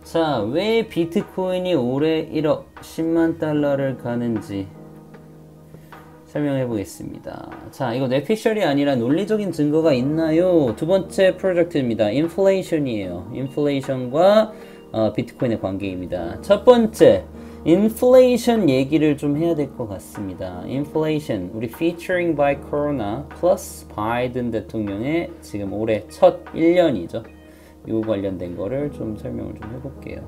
자, 왜 비트코인이 올해 1억 10만 달러를 가는지 설명해 보겠습니다. 자, 이거 뇌피셜이 아니라 논리적인 증거가 있나요? 두 번째 프로젝트입니다. 인플레이션이에요. 인플레이션과 비트코인의 관계입니다. 첫 번째, 인플레이션 얘기를 좀 해야 될 것 같습니다. 인플레이션, 우리 featuring by Corona 플러스 바이든 대통령의 지금 올해 첫 1년이죠. 요 관련된 거를 좀 설명을 좀 해볼게요.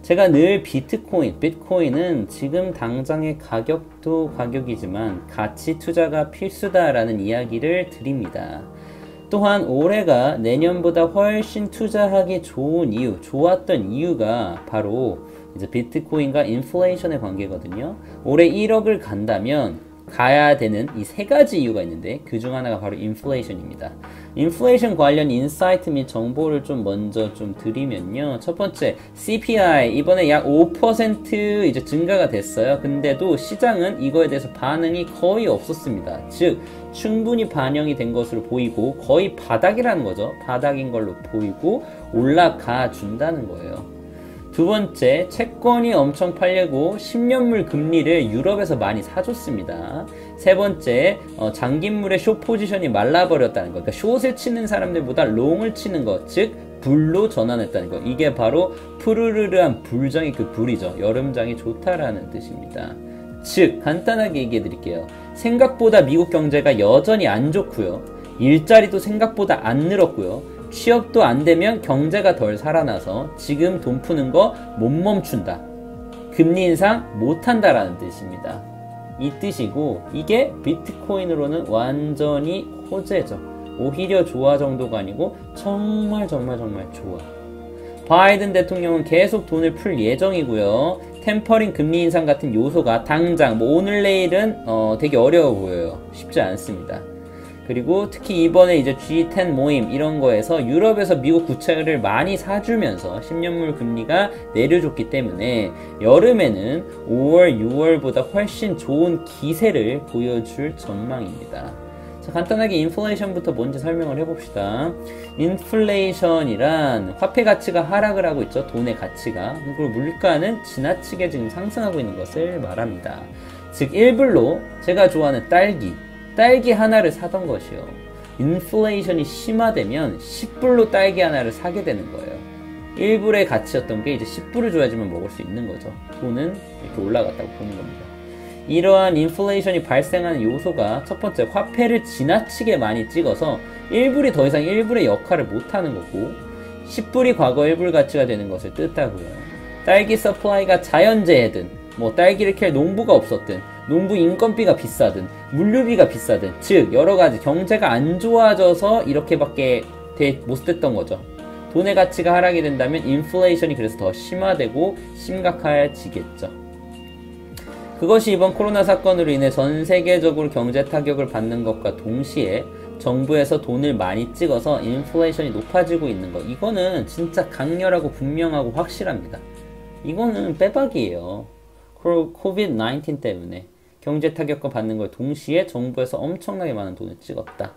제가 늘 비트코인은 지금 당장의 가격도 가격이지만 가치 투자가 필수다라는 이야기를 드립니다. 또한 올해가 내년보다 훨씬 투자하기 좋은 이유, 좋았던 이유가 바로 이제 비트코인과 인플레이션의 관계거든요. 올해 1억을 간다면 가야 되는 이 세 가지 이유가 있는데 그 중 하나가 바로 인플레이션입니다. 인플레이션 관련 인사이트 및 정보를 좀 먼저 좀 드리면요. 첫 번째, CPI 이번에 약 5% 이제 증가가 됐어요. 근데도 시장은 이거에 대해서 반응이 거의 없었습니다. 즉 충분히 반영이 된 것으로 보이고 거의 바닥이라는 거죠. 바닥인 걸로 보이고 올라가 준다는 거예요. 두 번째, 채권이 엄청 팔리고 10년물 금리를 유럽에서 많이 사줬습니다. 세 번째, 장기물의 숏 포지션이 말라버렸다는 것. 그러니까 숏을 치는 사람들보다 롱을 치는 것, 즉 불로 전환했다는 것. 이게 바로 푸르르르한 불장의 그 불이죠. 여름장이 좋다라는 뜻입니다. 즉 간단하게 얘기해 드릴게요. 생각보다 미국 경제가 여전히 안 좋고요. 일자리도 생각보다 안 늘었고요. 취업도 안 되면 경제가 덜 살아나서 지금 돈 푸는 거 못 멈춘다. 금리 인상 못 한다라는 뜻입니다. 이 뜻이고 이게 비트코인으로는 완전히 호재죠. 오히려 좋아 정도가 아니고 정말 좋아. 바이든 대통령은 계속 돈을 풀 예정이고요. 템퍼링 금리 인상 같은 요소가 당장 뭐 오늘 내일은 되게 어려워 보여요. 쉽지 않습니다. 그리고 특히 이번에 이제 G10 모임 이런 거에서 유럽에서 미국 국채를 많이 사주면서 10년물 금리가 내려줬기 때문에 여름에는 5월, 6월보다 훨씬 좋은 기세를 보여줄 전망입니다. 자, 간단하게 인플레이션부터 먼저 설명을 해봅시다. 인플레이션이란 화폐 가치가 하락을 하고 있죠. 돈의 가치가. 그리고 물가는 지나치게 지금 상승하고 있는 것을 말합니다. 즉 1불로 제가 좋아하는 딸기 하나를 사던 것이요. 인플레이션이 심화되면 10불로 딸기 하나를 사게 되는 거예요. 1불의 가치였던 게 이제 10불을 줘야지만 먹을 수 있는 거죠. 돈은 이렇게 올라갔다고 보는 겁니다. 이러한 인플레이션이 발생하는 요소가 첫 번째, 화폐를 지나치게 많이 찍어서 1불이 더 이상 1불의 역할을 못하는 거고 10불이 과거 1불 가치가 되는 것을 뜻하고요. 딸기 서플라이가 자연재해든 뭐 딸기를 캘 농부가 없었든 농부 인건비가 비싸든 물류비가 비싸든 즉 여러가지 경제가 안 좋아져서 이렇게밖에 못됐던 거죠. 돈의 가치가 하락이 된다면 인플레이션이 그래서 더 심화되고 심각해지겠죠. 그것이 이번 코로나 사건으로 인해 전 세계적으로 경제 타격을 받는 것과 동시에 정부에서 돈을 많이 찍어서 인플레이션이 높아지고 있는 것, 이거는 진짜 강렬하고 분명하고 확실합니다. 이거는 빼박이에요. 코비드-19 때문에 경제 타격과 받는 걸 동시에 정부에서 엄청나게 많은 돈을 찍었다.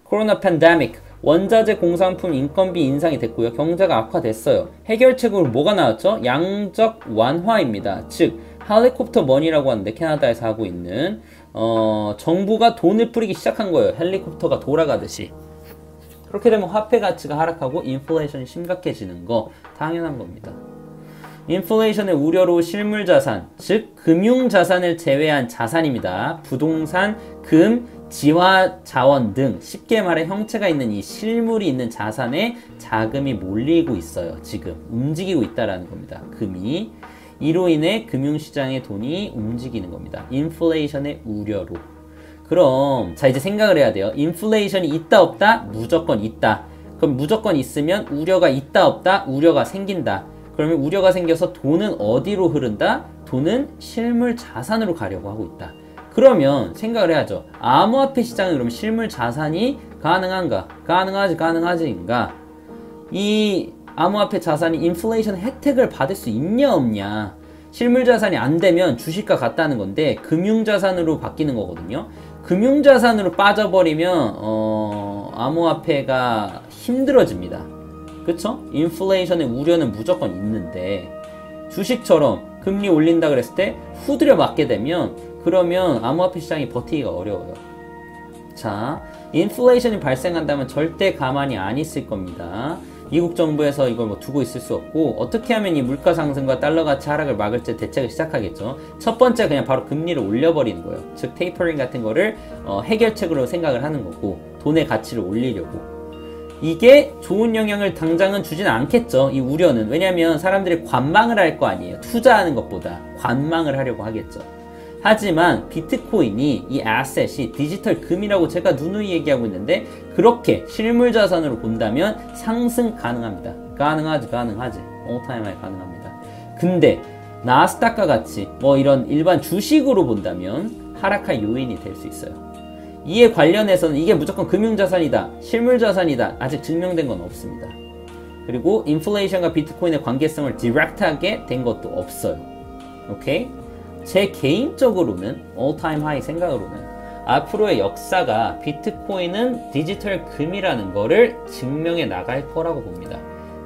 코로나 팬데믹, 원자재 공산품 인건비 인상이 됐고요. 경제가 악화됐어요. 해결책으로 뭐가 나왔죠? 양적 완화입니다. 즉 헬리콥터 머니라고 하는데 캐나다에서 하고 있는 정부가 돈을 뿌리기 시작한 거예요. 헬리콥터가 돌아가듯이. 그렇게 되면 화폐 가치가 하락하고 인플레이션이 심각해지는 거 당연한 겁니다. 인플레이션의 우려로 실물자산, 즉 금융자산을 제외한 자산입니다. 부동산, 금, 지화자원 등 쉽게 말해 형체가 있는 이 실물이 있는 자산에 자금이 몰리고 있어요. 지금 움직이고 있다라는 겁니다. 금이. 이로 인해 금융시장의 돈이 움직이는 겁니다. 인플레이션의 우려로. 그럼 자 이제 생각을 해야 돼요. 인플레이션이 있다 없다? 무조건 있다. 그럼 무조건 있으면 우려가 있다 없다? 우려가 생긴다. 그러면 우려가 생겨서 돈은 어디로 흐른다? 돈은 실물 자산으로 가려고 하고 있다. 그러면 생각을 해야죠. 암호화폐 시장은 그럼 실물 자산이 가능한가? 가능하지인가? 이 암호화폐 자산이 인플레이션 혜택을 받을 수 있냐 없냐? 실물 자산이 안 되면 주식과 같다는 건데 금융자산으로 바뀌는 거거든요. 금융자산으로 빠져버리면 암호화폐가 힘들어집니다. 그쵸? 인플레이션의 우려는 무조건 있는데 주식처럼 금리 올린다 그랬을 때 후드려 맞게 되면 그러면 암호화폐 시장이 버티기가 어려워요. 자, 인플레이션이 발생한다면 절대 가만히 안 있을 겁니다. 미국 정부에서 이걸 뭐 두고 있을 수 없고 어떻게 하면 이 물가 상승과 달러 가치 하락을 막을지 대책을 시작하겠죠. 첫 번째 그냥 바로 금리를 올려버리는 거예요. 즉 테이퍼링 같은 거를 해결책으로 생각을 하는 거고 돈의 가치를 올리려고. 이게 좋은 영향을 당장은 주진 않겠죠. 이 우려는. 왜냐면 사람들이 관망을 할 거 아니에요. 투자하는 것보다 관망을 하려고 하겠죠. 하지만 비트코인이 이 아셋이 디지털 금이라고 제가 누누이 얘기하고 있는데 그렇게 실물 자산으로 본다면 상승 가능합니다. 가능하지. all time high 가능합니다. 근데 나스닥과 같이 뭐 이런 일반 주식으로 본다면 하락할 요인이 될 수 있어요. 이에 관련해서는 이게 무조건 금융자산이다, 실물자산이다 아직 증명된 건 없습니다. 그리고 인플레이션과 비트코인의 관계성을 디렉트하게 된 것도 없어요. 오케이? 제 개인적으로는 all time high 생각으로는 앞으로의 역사가 비트코인은 디지털 금이라는 거를 증명해 나갈 거라고 봅니다.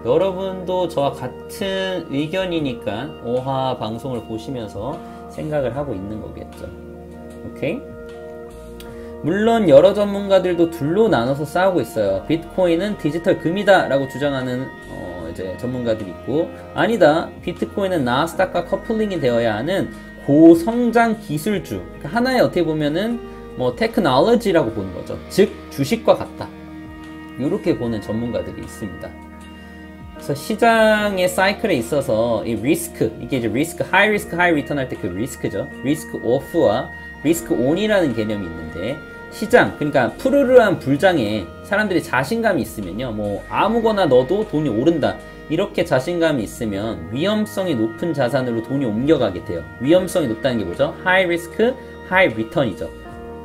여러분도 저와 같은 의견이니까 오하 방송을 보시면서 생각을 하고 있는 거겠죠. 오케이? 물론 여러 전문가들도 둘로 나눠서 싸우고 있어요. 비트코인은 디지털 금이다 라고 주장하는 이제 전문가들이 있고 아니다, 비트코인은 나스닥과 커플링이 되어야 하는 고성장 기술주, 하나의 어떻게 보면은 뭐 테크놀로지라고 보는 거죠. 즉 주식과 같다, 이렇게 보는 전문가들이 있습니다. 그래서 시장의 사이클에 있어서 이 리스크, 이게 이제 리스크, 하이 리스크 하이 리턴 할 때 그 리스크죠. 리스크 오프와 리스크 온이라는 개념이 있는데 시장, 그러니까 푸르르한 불장에 사람들이 자신감이 있으면요, 뭐 아무거나 넣어도 돈이 오른다, 이렇게 자신감이 있으면 위험성이 높은 자산으로 돈이 옮겨가게 돼요. 위험성이 높다는 게 뭐죠? 하이 리스크 하이 리턴이죠.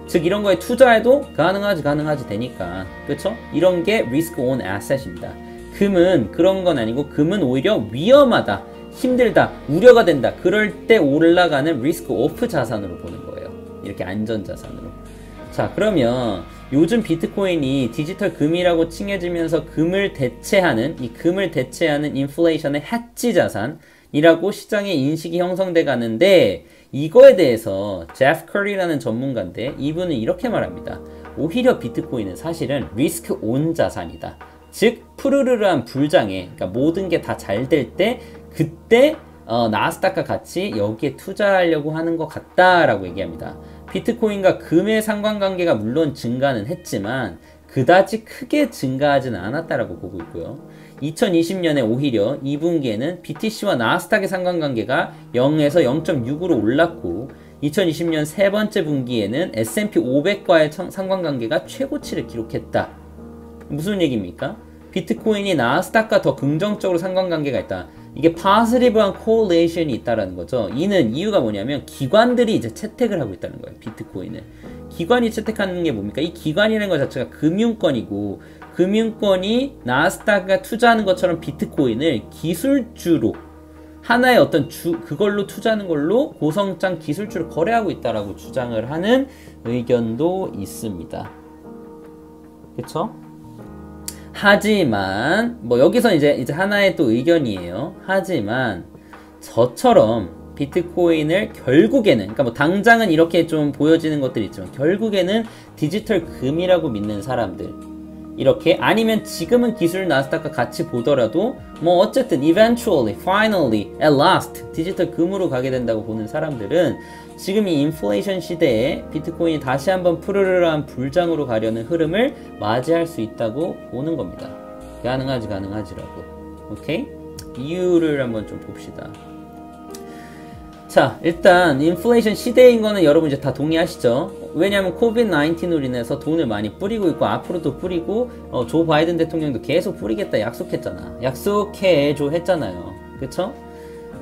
즉 이런 거에 투자해도 가능하지 되니까, 그렇죠? 이런 게 리스크 온 애셋입니다. 금은 그런 건 아니고 금은 오히려 위험하다, 힘들다, 우려가 된다, 그럴 때 올라가는 리스크 오프 자산으로 보는 거예요. 이렇게 안전 자산으로. 자, 그러면 요즘 비트코인이 디지털 금이라고 칭해지면서 금을 대체하는, 이 금을 대체하는 인플레이션의 해치 자산이라고 시장의 인식이 형성돼 가는데, 이거에 대해서 제프 커리라는 전문가인데 이분은 이렇게 말합니다. 오히려 비트코인은 사실은 리스크 온 자산이다. 즉 푸르르한 불장에, 그러니까 모든 게 다 잘 될 때 그때 나스닥과 같이 여기에 투자하려고 하는 것 같다라고 얘기합니다. 비트코인과 금의 상관관계가 물론 증가는 했지만 그다지 크게 증가하지는 않았다라고 보고 있고요. 2020년에 오히려 2분기에는 BTC와 나스닥의 상관관계가 0에서 0.6으로 올랐고 2020년 세 번째 분기에는 S&P 500과의 상관관계가 최고치를 기록했다. 무슨 얘기입니까? 비트코인이 나스닥과 더 긍정적으로 상관관계가 있다. 이게 파지티브한 코릴레이션이 있다라는 거죠. 이는 이유가 뭐냐면 기관들이 이제 채택을 하고 있다는 거예요. 비트코인을. 기관이 채택하는 게 뭡니까? 이 기관이라는 것 자체가 금융권이고, 금융권이 나스닥에 투자하는 것처럼 비트코인을 기술주로, 하나의 어떤 그걸로 투자하는 걸로 고성장 기술주를 거래하고 있다라고 주장을 하는 의견도 있습니다. 그쵸? 하지만 뭐 여기서 이제 하나의 또 의견이에요. 하지만 저처럼 비트코인을 결국에는, 그러니까 뭐 당장은 이렇게 좀 보여지는 것들이 있지만 결국에는 디지털 금이라고 믿는 사람들, 이렇게, 아니면 지금은 기술 나스닥과 같이 보더라도 뭐 어쨌든 eventually, finally, at last 디지털 금으로 가게 된다고 보는 사람들은 지금 이 인플레이션 시대에 비트코인이 다시 한번 푸르르한 불장으로 가려는 흐름을 맞이할 수 있다고 보는 겁니다. 가능하지라고. 오케이? 이유를 한번 좀 봅시다. 자, 일단 인플레이션 시대인 거는 여러분 이제 다 동의하시죠? 왜냐하면 코비드-19으로 인해서 돈을 많이 뿌리고 있고 앞으로도 뿌리고, 조 바이든 대통령도 계속 뿌리겠다 약속했잖아. 약속해줘 했잖아요. 그쵸?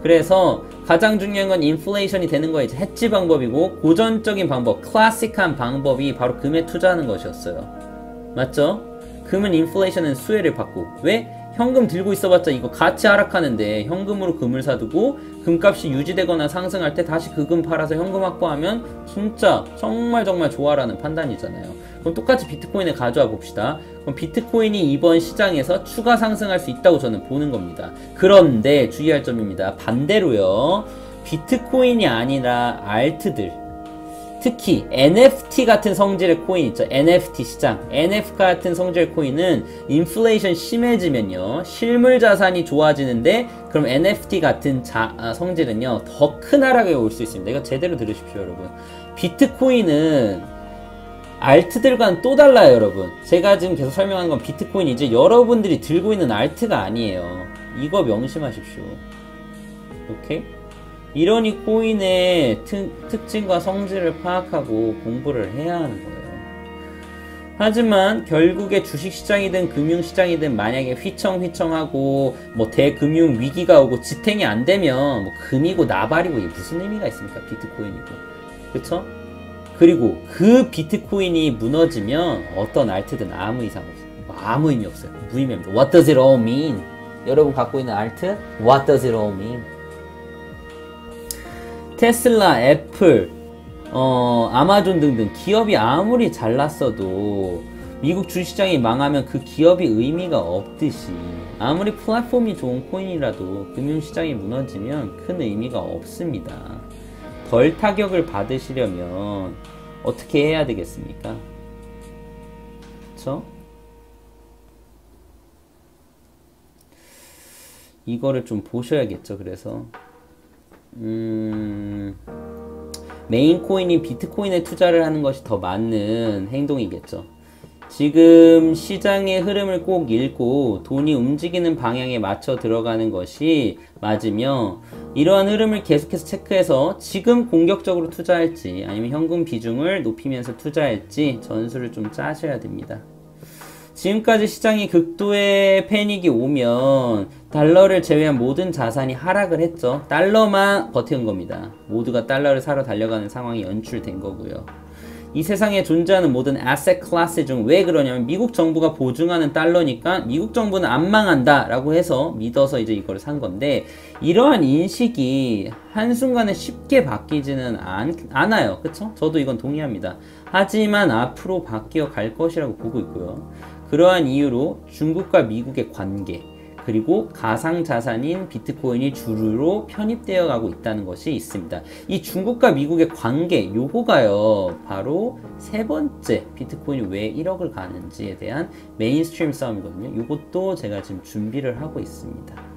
그래서 가장 중요한 건 인플레이션이 되는 거에 이제 해지 방법이고, 고전적인 방법, 클래식한 방법이 바로 금에 투자하는 것이었어요. 맞죠? 금은 인플레이션은 수혜를 받고, 왜? 현금 들고 있어봤자 이거 가치 하락하는데 현금으로 금을 사두고 금값이 유지되거나 상승할 때 다시 그 금 팔아서 현금 확보하면 진짜 정말 좋아라는 판단이잖아요. 그럼 똑같이 비트코인을 가져와 봅시다. 그럼 비트코인이 이번 시장에서 추가 상승할 수 있다고 저는 보는 겁니다. 그런데 주의할 점입니다. 반대로요. 비트코인이 아니라 알트들, 특히 NFT 같은 성질의 코인 있죠. NFT 시장. NFT 같은 성질의 코인은 인플레이션 심해지면요. 실물 자산이 좋아지는데 그럼 NFT 같은 성질은요. 더 큰 하락에 올 수 있습니다. 이거 제대로 들으십시오, 여러분. 비트코인은 알트들과는 또 달라요, 여러분. 제가 지금 계속 설명하는 건 비트코인이지 여러분들이 들고 있는 알트가 아니에요. 이거 명심하십시오. 오케이? 이런 이 코인의 특징과 성질을 파악하고 공부를 해야 하는 거예요. 하지만 결국에 주식시장이든 금융시장이든 만약에 휘청휘청하고 뭐 대금융 위기가 오고 지탱이 안 되면 뭐 금이고 나발이고 이게 무슨 의미가 있습니까? 비트코인이고. 그쵸? 그리고 그 비트코인이 무너지면 어떤 알트든 아무 이상 없어요. 아무 의미 없어요. 무의미합니다. What does it all mean? 여러분 갖고 있는 알트? What does it all mean? 테슬라, 애플, 아마존 등등 기업이 아무리 잘났어도 미국 주식시장이 망하면 그 기업이 의미가 없듯이 아무리 플랫폼이 좋은 코인이라도 금융시장이 무너지면 큰 의미가 없습니다. 덜 타격을 받으시려면 어떻게 해야 되겠습니까? 그쵸? 이거를 좀 보셔야겠죠. 그래서 메인 코인인 비트코인에 투자를 하는 것이 더 맞는 행동이겠죠. 지금 시장의 흐름을 꼭 읽고 돈이 움직이는 방향에 맞춰 들어가는 것이 맞으며 이러한 흐름을 계속해서 체크해서 지금 공격적으로 투자할지 아니면 현금 비중을 높이면서 투자할지 전술을 좀 짜셔야 됩니다. 지금까지 시장이 극도의 패닉이 오면 달러를 제외한 모든 자산이 하락을 했죠. 달러만 버틴 겁니다. 모두가 달러를 사러 달려가는 상황이 연출된 거고요. 이 세상에 존재하는 모든 아셋 클래스 중 왜 그러냐면 미국 정부가 보증하는 달러니까 미국 정부는 안 망한다 라고 해서 믿어서 이제 이걸 산 건데 이러한 인식이 한순간에 쉽게 바뀌지는 않아요. 그쵸? 저도 이건 동의합니다. 하지만 앞으로 바뀌어 갈 것이라고 보고 있고요. 그러한 이유로 중국과 미국의 관계 그리고 가상자산인 비트코인이 주로 편입되어 가고 있다는 것이 있습니다. 이 중국과 미국의 관계 요거가요 바로 세 번째 비트코인이 왜 1억을 가는지에 대한 메인스트림 싸움이거든요. 요것도 제가 지금 준비를 하고 있습니다.